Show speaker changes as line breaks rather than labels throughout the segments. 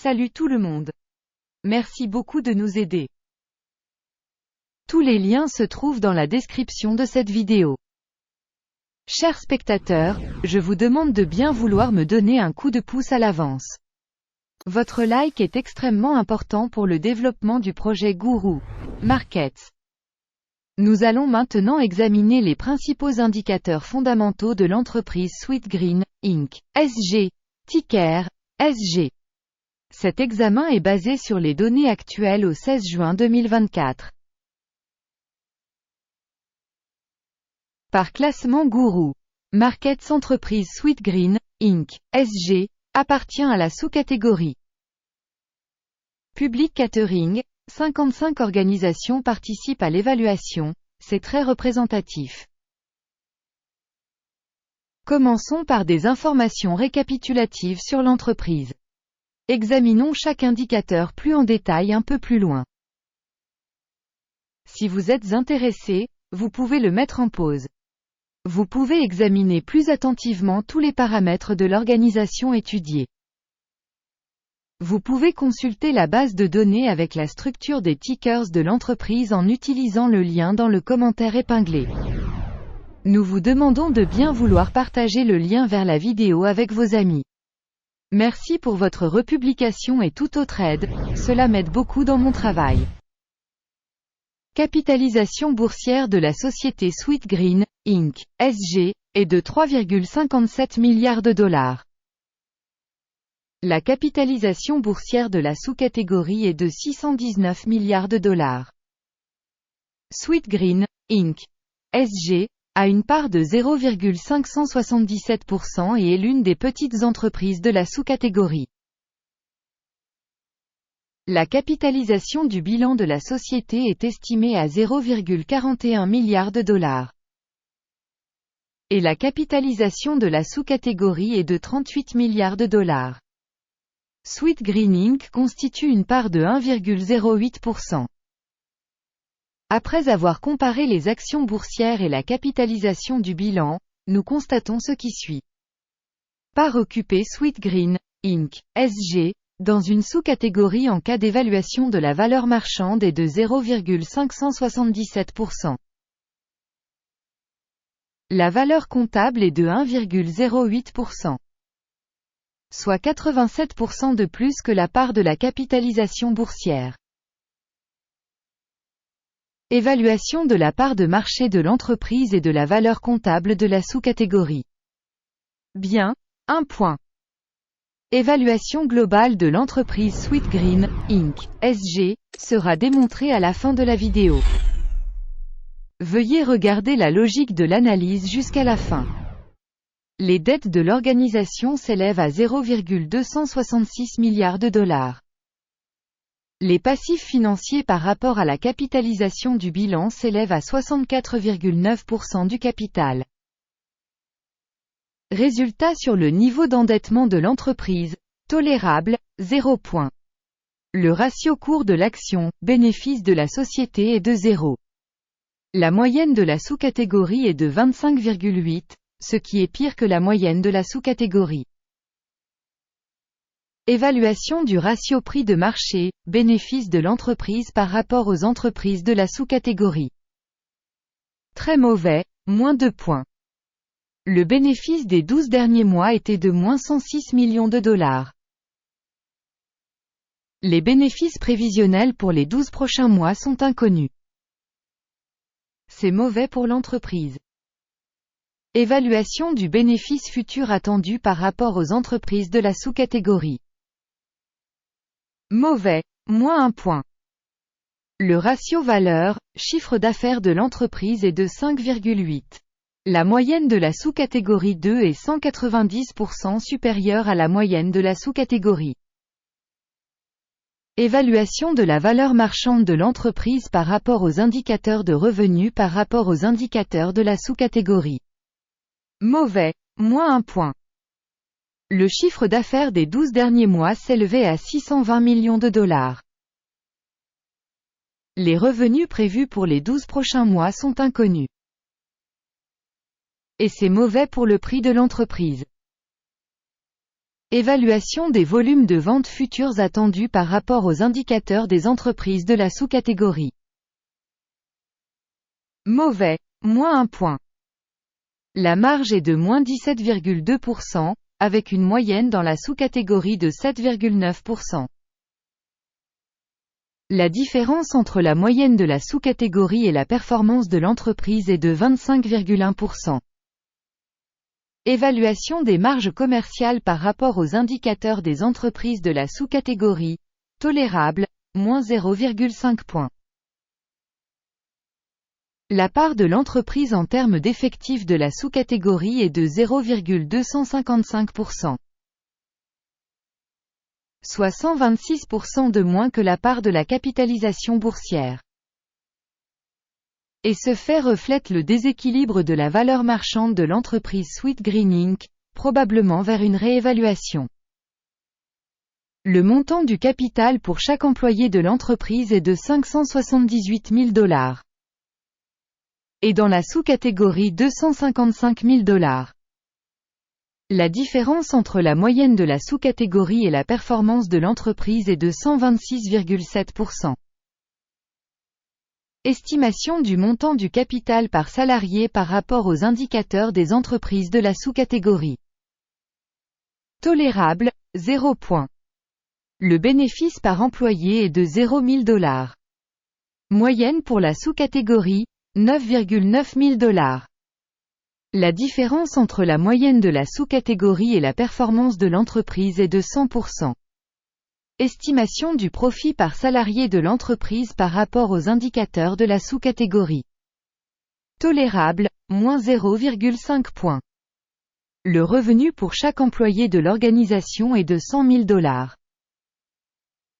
Salut tout le monde. Merci beaucoup de nous aider. Tous les liens se trouvent dans la description de cette vidéo. Chers spectateurs, je vous demande de bien vouloir me donner un coup de pouce à l'avance. Votre like est extrêmement important pour le développement du projet Guru Markets. Nous allons maintenant examiner les principaux indicateurs fondamentaux de l'entreprise Sweetgreen, Inc., SG, ticker, SG. Cet examen est basé sur les données actuelles au 16 juin 2024. Par classement Guru Markets, entreprise Sweetgreen, Inc., SG, appartient à la sous-catégorie Public Catering. 55 organisations participent à l'évaluation, c'est très représentatif. Commençons par des informations récapitulatives sur l'entreprise. Examinons chaque indicateur plus en détail un peu plus loin. Si vous êtes intéressé, vous pouvez le mettre en pause. Vous pouvez examiner plus attentivement tous les paramètres de l'organisation étudiée. Vous pouvez consulter la base de données avec la structure des tickers de l'entreprise en utilisant le lien dans le commentaire épinglé. Nous vous demandons de bien vouloir partager le lien vers la vidéo avec vos amis. Merci pour votre republication et toute autre aide, cela m'aide beaucoup dans mon travail. Capitalisation boursière de la société Sweetgreen, Inc., SG, est de 3,57 milliards de dollars. La capitalisation boursière de la sous-catégorie est de 619 milliards de dollars. Sweetgreen, Inc., SG, a une part de 0,577% et est l'une des petites entreprises de la sous-catégorie. La capitalisation du bilan de la société est estimée à 0,41 milliards de dollars. Et la capitalisation de la sous-catégorie est de 38 milliards de dollars. Sweetgreen Inc. constitue une part de 1,08%. Après avoir comparé les actions boursières et la capitalisation du bilan, nous constatons ce qui suit. Part occupée Sweetgreen, Inc., SG, dans une sous-catégorie en cas d'évaluation de la valeur marchande est de 0,577%. La valeur comptable est de 1,08%. Soit 87% de plus que la part de la capitalisation boursière. Évaluation de la part de marché de l'entreprise et de la valeur comptable de la sous-catégorie. Bien, 1 point. Évaluation globale de l'entreprise Sweetgreen, Inc., SG, sera démontrée à la fin de la vidéo. Veuillez regarder la logique de l'analyse jusqu'à la fin. Les dettes de l'organisation s'élèvent à 0,266 milliards de dollars. Les passifs financiers par rapport à la capitalisation du bilan s'élèvent à 64,9% du capital. Résultat sur le niveau d'endettement de l'entreprise, tolérable, 0 point. Le ratio cours de l'action, bénéfice de la société est de 0. La moyenne de la sous-catégorie est de 25,8. Ce qui est pire que la moyenne de la sous-catégorie. Évaluation du ratio prix de marché, bénéfice de l'entreprise par rapport aux entreprises de la sous-catégorie. Très mauvais, moins 2 points. Le bénéfice des 12 derniers mois était de moins 106 millions de dollars. Les bénéfices prévisionnels pour les 12 prochains mois sont inconnus. C'est mauvais pour l'entreprise. Évaluation du bénéfice futur attendu par rapport aux entreprises de la sous-catégorie. Mauvais, moins 1 point. Le ratio valeur, chiffre d'affaires de l'entreprise est de 5,8. La moyenne de la sous-catégorie 2 est 190% supérieure à la moyenne de la sous-catégorie. Évaluation de la valeur marchande de l'entreprise par rapport aux indicateurs de revenus par rapport aux indicateurs de la sous-catégorie. Mauvais, moins 1 point. Le chiffre d'affaires des 12 derniers mois s'élevait à 620 millions de dollars. Les revenus prévus pour les 12 prochains mois sont inconnus. Et c'est mauvais pour le prix de l'entreprise. Évaluation des volumes de ventes futurs attendus par rapport aux indicateurs des entreprises de la sous-catégorie. Mauvais, moins 1 point. La marge est de moins 17,2%, avec une moyenne dans la sous-catégorie de 7,9%. La différence entre la moyenne de la sous-catégorie et la performance de l'entreprise est de 25,1%. Évaluation des marges commerciales par rapport aux indicateurs des entreprises de la sous-catégorie, tolérable, moins 0,5 points. La part de l'entreprise en termes d'effectifs de la sous-catégorie est de 0,255%. Soit 126% de moins que la part de la capitalisation boursière. Et ce fait reflète le déséquilibre de la valeur marchande de l'entreprise Sweetgreen Inc., probablement vers une réévaluation. Le montant du capital pour chaque employé de l'entreprise est de $578 000. Et dans la sous-catégorie $255 000. La différence entre la moyenne de la sous-catégorie et la performance de l'entreprise est de 126,7%. Estimation du montant du capital par salarié par rapport aux indicateurs des entreprises de la sous-catégorie. Tolérable, 0 point. Le bénéfice par employé est de $0 000. Moyenne pour la sous-catégorie, $9,9 000. La différence entre la moyenne de la sous-catégorie et la performance de l'entreprise est de 100%. Estimation du profit par salarié de l'entreprise par rapport aux indicateurs de la sous-catégorie. Tolérable, moins 0,5 points. Le revenu pour chaque employé de l'organisation est de $100 000.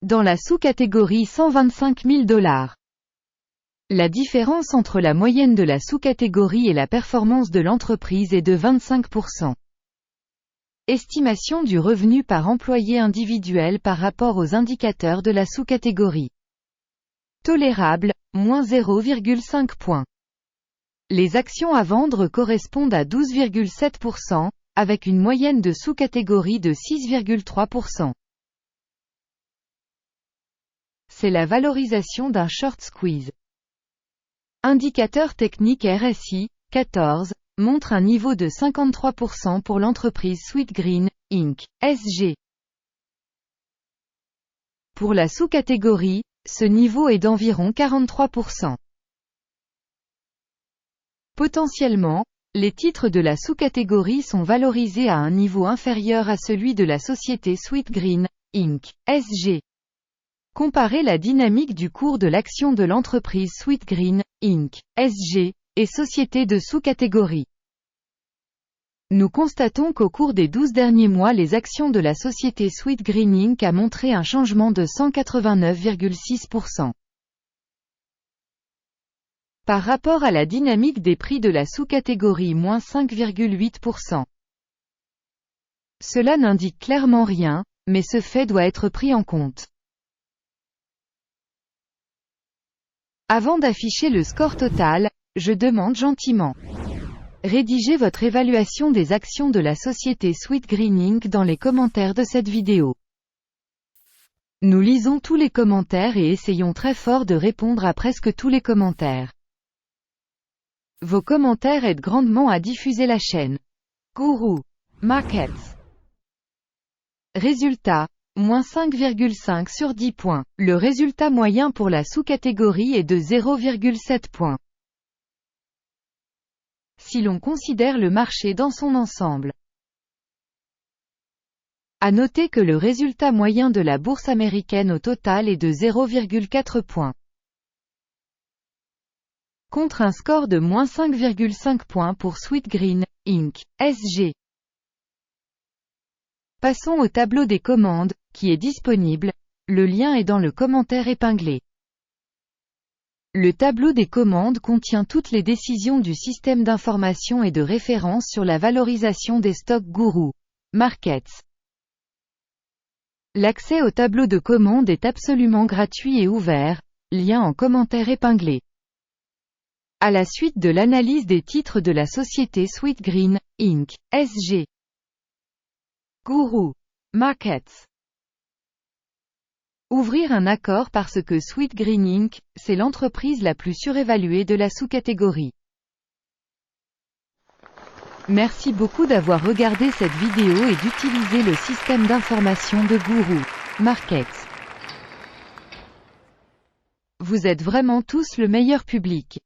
Dans la sous-catégorie $125 000. La différence entre la moyenne de la sous-catégorie et la performance de l'entreprise est de 25%. Estimation du revenu par employé individuel par rapport aux indicateurs de la sous-catégorie. Tolérable, moins 0,5 points. Les actions à vendre correspondent à 12,7%, avec une moyenne de sous-catégorie de 6,3%. C'est la valorisation d'un short squeeze. Indicateur technique RSI, 14, montre un niveau de 53% pour l'entreprise Sweetgreen, Inc., SG. Pour la sous-catégorie, ce niveau est d'environ 43%. Potentiellement, les titres de la sous-catégorie sont valorisés à un niveau inférieur à celui de la société Sweetgreen, Inc., SG. Comparez la dynamique du cours de l'action de l'entreprise Sweetgreen, Inc., SG, et société de sous-catégorie. Nous constatons qu'au cours des 12 derniers mois les actions de la société Sweetgreen Inc. a montré un changement de 189,6%. Par rapport à la dynamique des prix de la sous-catégorie moins 5,8%. Cela n'indique clairement rien, mais ce fait doit être pris en compte. Avant d'afficher le score total, je demande gentiment. Rédigez votre évaluation des actions de la société Sweetgreen Inc. dans les commentaires de cette vidéo. Nous lisons tous les commentaires et essayons très fort de répondre à presque tous les commentaires. Vos commentaires aident grandement à diffuser la chaîne. Guru Markets. Résultat, moins 5,5 sur 10 points. Le résultat moyen pour la sous-catégorie est de 0,7 points. Si l'on considère le marché dans son ensemble. À noter que le résultat moyen de la bourse américaine au total est de 0,4 points. Contre un score de moins 5,5 points pour Sweetgreen, Inc., SG. Passons au tableau des commandes, qui est disponible, le lien est dans le commentaire épinglé. Le tableau des commandes contient toutes les décisions du système d'information et de référence sur la valorisation des stocks Guru Markets. L'accès au tableau de commandes est absolument gratuit et ouvert, lien en commentaire épinglé. À la suite de l'analyse des titres de la société Sweetgreen, Inc., SG. Guru Markets. Ouvrir un accord parce que Sweet Green Inc., c'est l'entreprise la plus surévaluée de la sous-catégorie. Merci beaucoup d'avoir regardé cette vidéo et d'utiliser le système d'information de Guru Markets. Vous êtes vraiment tous le meilleur public.